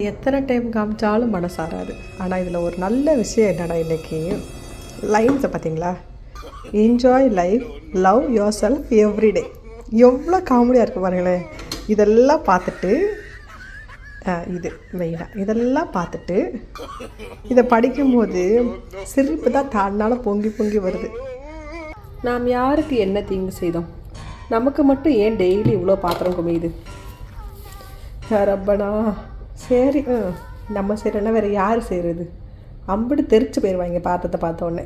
எத்தனை டைம் காமிச்சாலும் மனசாராது. ஆனால் இதில் ஒரு நல்ல விஷயம் என்னடா இன்றைக்கி லைன்ஸை பார்த்தீங்களா? Enjoy life, love your self everyday. எவ்வளோ காமெடியாக இருக்குது பாருங்களேன். இதெல்லாம் பார்த்துட்டு இது மெயினாக இதெல்லாம் பார்த்துட்டு இதை படிக்கும்போது சிரிப்பு தான் தானால பொங்கி பொங்கி வருது. நாம் யாருக்கு என்ன தீங்கு செய்தோம்? நமக்கு மட்டும் ஏன் டெய்லி இவ்வளோ பாத்திரம் குமியுது? ரப்பனா. சரி, நம்ம செய்கிறோன்னா வேறு யார் செய்கிறது? அம்பிட்டு தெரிச்சு போயிடுவாங்க பாத்திரத்தை பார்த்த உடனே.